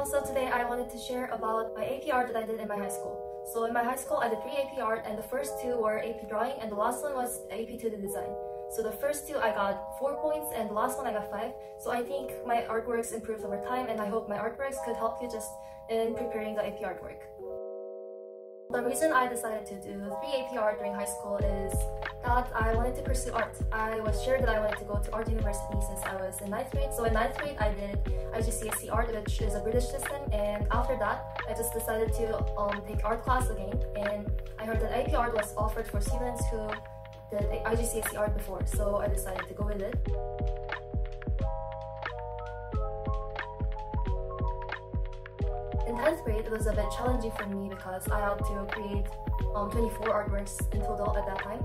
So today I wanted to share about my AP art that I did in my high school. So in my high school I did 3 AP art, and the first 2 were AP drawing and the last one was AP 2D design. So the first 2 I got 4 points and the last one I got 5. So I think my artworks improved over time, and I hope my artworks could help you just in preparing the AP artwork. The reason I decided to do 3 AP art during high school is that I wanted to pursue art. I was sure that I wanted to go to art university since I was in 9th grade. So in 9th grade I did IGCSE art, which is a British system, and after that I just decided to take art class again, and I heard that AP art was offered for students who did IGCSE art before, so I decided to go with it. In 10th grade, it was a bit challenging for me because I had to create 24 artworks in total at that time.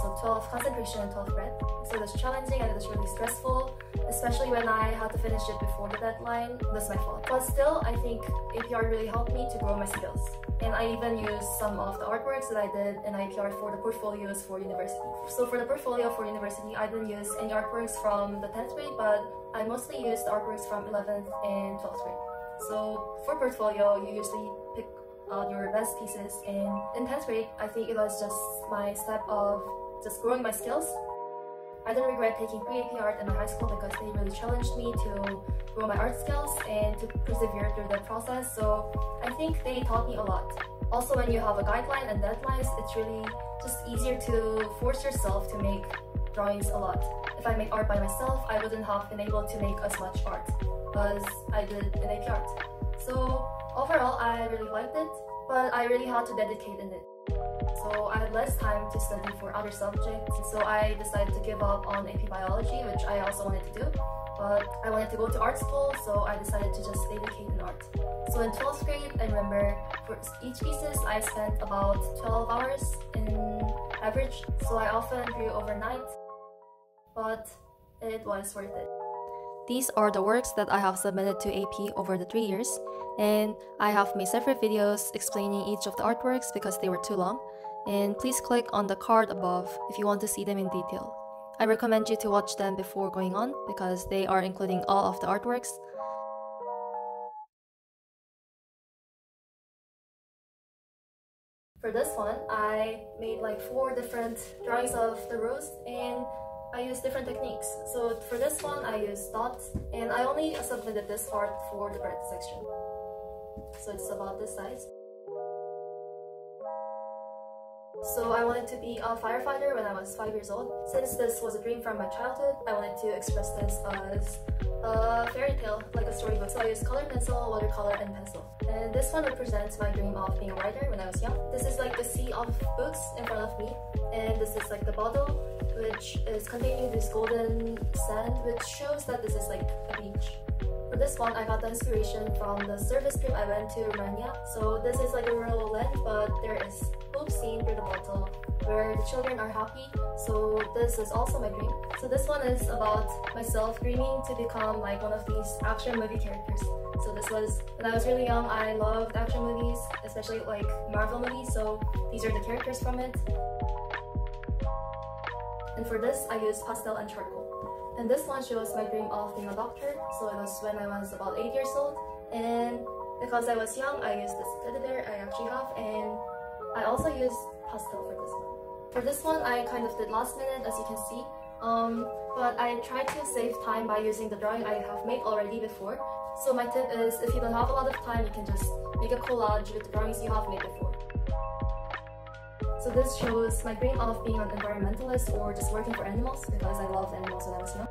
So 12 concentration and 12 breath. So it was challenging and it was really stressful, especially when I had to finish it before the deadline. That's my fault. But still, I think AP art really helped me to grow my skills. And I even used some of the artworks that I did in AP art for the portfolios for university. So for the portfolio for university, I didn't use any artworks from the 10th grade, but I mostly used the artworks from 11th and 12th grade. So for portfolio, you usually pick out your best pieces, and in 10th grade, I think it was just my step of just growing my skills. I didn't regret taking 3 AP art in my high school because they really challenged me to grow my art skills and to persevere through the process, so I think they taught me a lot. Also, when you have a guideline and deadlines, it's really just easier to force yourself to make drawings a lot. If I make art by myself, I wouldn't have been able to make as much art as I did in AP art. So overall, I really liked it, but I really had to dedicate in it. So I had less time to study for other subjects, so I decided to give up on AP biology, which I also wanted to do, but I wanted to go to art school, so I decided to just dedicate in art. So in 12th grade, I remember for each pieces I spent about 12 hours in average, so I often drew overnight, but it was worth it. These are the works that I have submitted to AP over the 3 years, and I have made separate videos explaining each of the artworks because they were too long, and please click on the card above if you want to see them in detail. I recommend you to watch them before going on because they are including all of the artworks. For this one, I made like 4 different drawings of the rose, and I used different techniques. So for this one, I used dots, and I only submitted this part for the breadth section. So it's about this size. So I wanted to be a firefighter when I was 5 years old. Since this was a dream from my childhood, I wanted to express this as a fairy tale, like a storybook. So I used colored pencil, watercolor, and pencil. And this one represents my dream of being a writer when I was young. This is like the sea of books in front of me, and this is like the bottle, which is containing this golden sand, which shows that this is like a beach. For this one, I got the inspiration from the service trip I went to Romania. So this is like a rural land, but there is hope seen through the bottle where the children are happy. So this is also my dream. So this one is about myself dreaming to become like one of these action movie characters. So this was when I was really young. I loved action movies, especially like Marvel movies. So these are the characters from it. And for this, I used pastel and charcoal. And this one shows my dream of being a doctor. So it was when I was about 8 years old. And because I was young, I used this teddy bear I actually have. And I also used pastel for this one. For this one, I kind of did last minute, as you can see. But I tried to save time by using the drawing I have made already before. So my tip is, if you don't have a lot of time, you can just make a collage with the drawings you have made before. So this shows my dream of being an environmentalist or just working for animals, because I loved animals when I was young.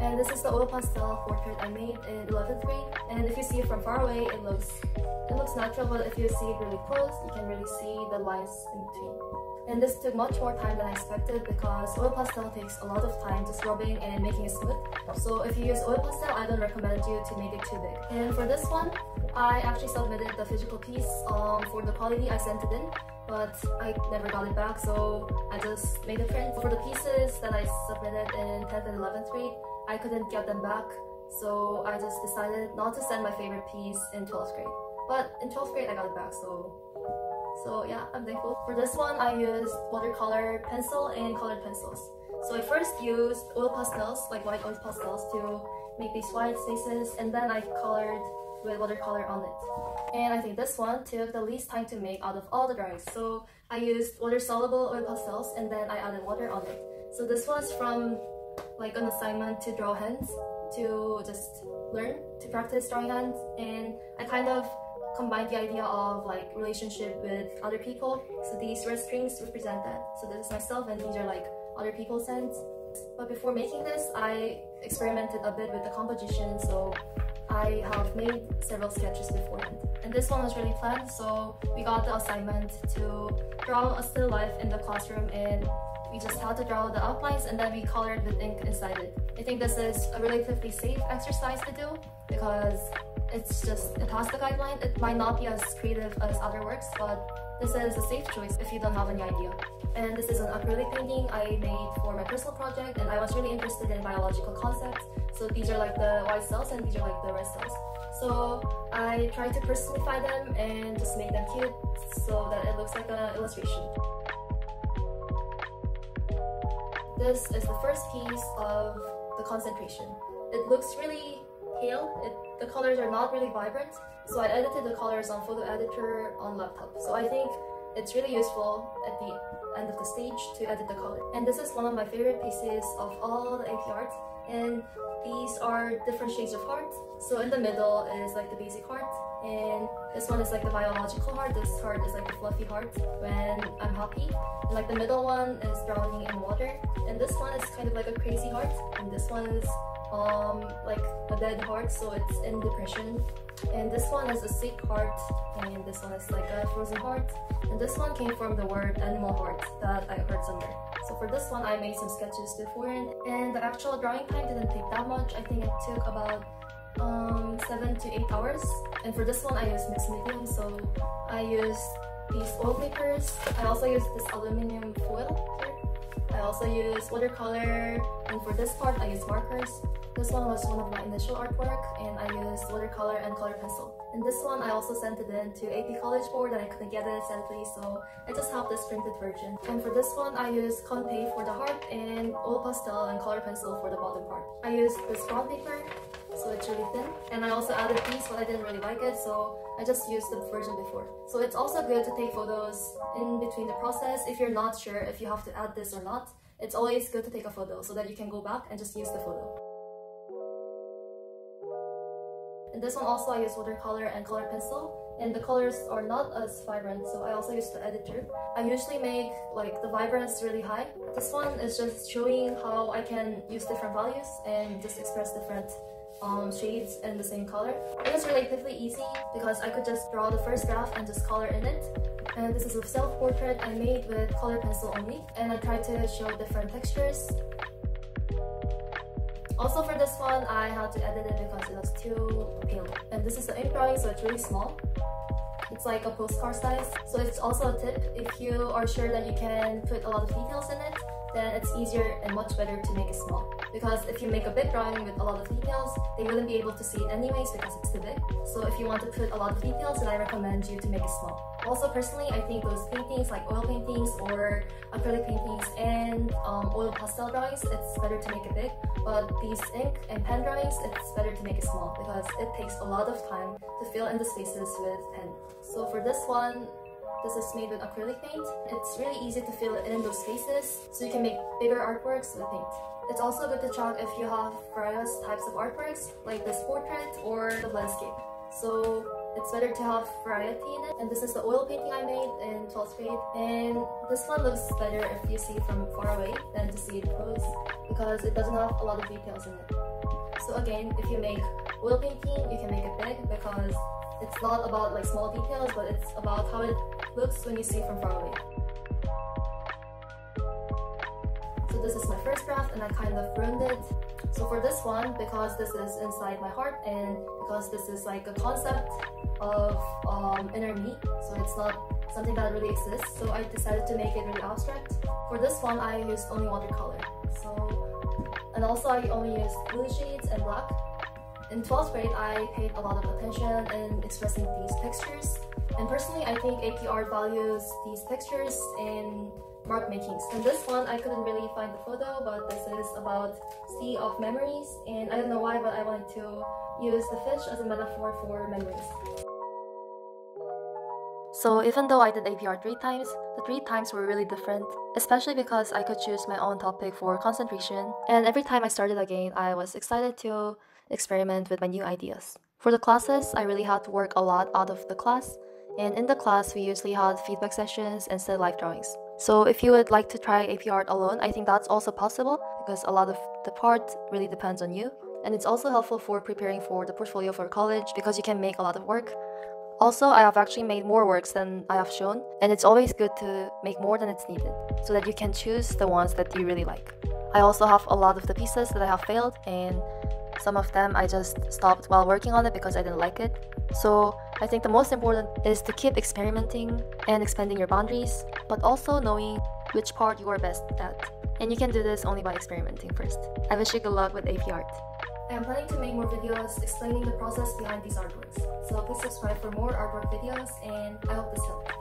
And this is the oil pastel portrait I made in 11th grade. And if you see it from far away, it looks natural, but if you see it really close, you can really see the lines in between. And this took much more time than I expected because oil pastel takes a lot of time just rubbing and making it smooth. So if you use oil pastel, I don't recommend you to make it too big. And for this one, I actually submitted the physical piece for the quality I sent it in, but I never got it back, so I just made a print. For the pieces that I submitted in 10th and 11th grade, I couldn't get them back, so I just decided not to send my favorite piece in 12th grade. But in 12th grade, I got it back, so yeah, I'm thankful. For this one, I used watercolor pencil and colored pencils. So I first used oil pastels, like white oil pastels, to make these white spaces, and then I colored with watercolor on it. And I think this one took the least time to make out of all the drawings. So I used water-soluble oil pastels and then I added water on it. So this was from like an assignment to draw hands, to just learn to practice drawing hands, and I kind of combined the idea of like relationship with other people. So these red strings represent that. So this is myself and these are like other people's hands. But before making this, I experimented a bit with the composition, so I have made several sketches beforehand. And this one was really planned, so we got the assignment to draw a still life in the classroom, and we just had to draw the outlines and then we colored with ink inside it. I think this is a relatively safe exercise to do because it has the guideline. It might not be as creative as other works, but this is a safe choice if you don't have any idea. And this is an acrylic painting I made for my personal project, and I was really interested in biological concepts. So these are like the white cells and these are like the red cells. So I tried to personify them and just make them cute so that it looks like an illustration. This is the first piece of the concentration. It looks really pale. The colors are not really vibrant. So I edited the colors on photo editor on laptop. So I think it's really useful at the end of the stage to edit the color. And this is one of my favorite pieces of all the AP art. And these are different shades of heart. So in the middle is like the basic heart, and this one is like the biological heart. This heart is like the fluffy heart when I'm happy. And like the middle one is drowning in water, and this one is kind of like a crazy heart, and this one is like a dead heart, so it's in depression. And this one is a sick heart, and this one is like a frozen heart. And this one came from the word animal heart that I heard somewhere. So for this one, I made some sketches beforehand, and the actual drawing time didn't take that much. I think it took about 7 to 8 hours. And for this one, I used mixed medium, so I used these oil papers. I also used this aluminum foil here. I also used watercolor, and for this part, I used markers. This one was one of my initial artwork, and I used watercolor and color pencil. And this one, I also sent it in to AP College Board, and I couldn't get it sadly, so I just have this printed version. And for this one, I used Conte for the heart and oil pastel and color pencil for the bottom part. I used this brown paper, so it's really thin. And I also added these, but I didn't really like it, so I just used the version before. So it's also good to take photos in between the process. If you're not sure if you have to add this or not, it's always good to take a photo so that you can go back and just use the photo. And this one also I use watercolor and color pencil, and the colors are not as vibrant, so I also use the editor. I usually make like the vibrance really high. This one is just showing how I can use different values and just express different shades in the same color. It was relatively easy because I could just draw the first graph and just color in it. And this is a self-portrait I made with color pencil only, and I tried to show different textures. Also for this one, I had to edit it because it was too pale. And this is the ink drawing, so it's really small. It's like a postcard size. So it's also a tip, if you are sure that you can put a lot of details in it, then it's easier and much better to make it small. Because if you make a big drawing with a lot of details, they wouldn't be able to see it anyways because it's too big. So if you want to put a lot of details, then I recommend you to make it small. Also personally, I think those paintings like oil paintings or acrylic paintings and oil pastel drawings, it's better to make it big. But these ink and pen drawings, it's better to make it small because it takes a lot of time to fill in the spaces with pen. So for this one, this is made with acrylic paint. It's really easy to fill in those spaces, so you can make bigger artworks with paint. It's also good to check if you have various types of artworks, like this portrait or the landscape. So it's better to have variety in it. And this is the oil painting I made in 12th grade. And this one looks better if you see it from far away than to see it close, because it doesn't have a lot of details in it. So again, if you make oil painting, you can make it big because it's not about like small details, but it's about how it looks when you see it from far away. So this is my first draft and I kind of ruined it. So for this one, because this is inside my heart and because this is like a concept of inner me, so it's not something that really exists, so I decided to make it really abstract. For this one, I used only watercolor. And also I only used blue shades and black. In 12th grade, I paid a lot of attention in expressing these textures. And personally, I think AP Art values these textures in mark makings. And this one, I couldn't really find the photo, but this is about Sea of Memories. And I don't know why, but I wanted to use the fish as a metaphor for memories. So even though I did APR 3 times, the 3 times were really different, especially because I could choose my own topic for concentration, and every time I started again, I was excited to experiment with my new ideas. For the classes, I really had to work a lot out of the class, and in the class, we usually had feedback sessions instead of live drawings. So if you would like to try AP art alone, I think that's also possible because a lot of the part really depends on you, and it's also helpful for preparing for the portfolio for college because you can make a lot of work. Also, I have actually made more works than I have shown, and it's always good to make more than it's needed, so that you can choose the ones that you really like. I also have a lot of the pieces that I have failed, and some of them I just stopped while working on it because I didn't like it. So I think the most important is to keep experimenting and expanding your boundaries, but also knowing which part you are best at. And you can do this only by experimenting first. I wish you good luck with AP art. I am planning to make more videos explaining the process behind these artworks, so please subscribe for more artwork videos, and I hope this helped.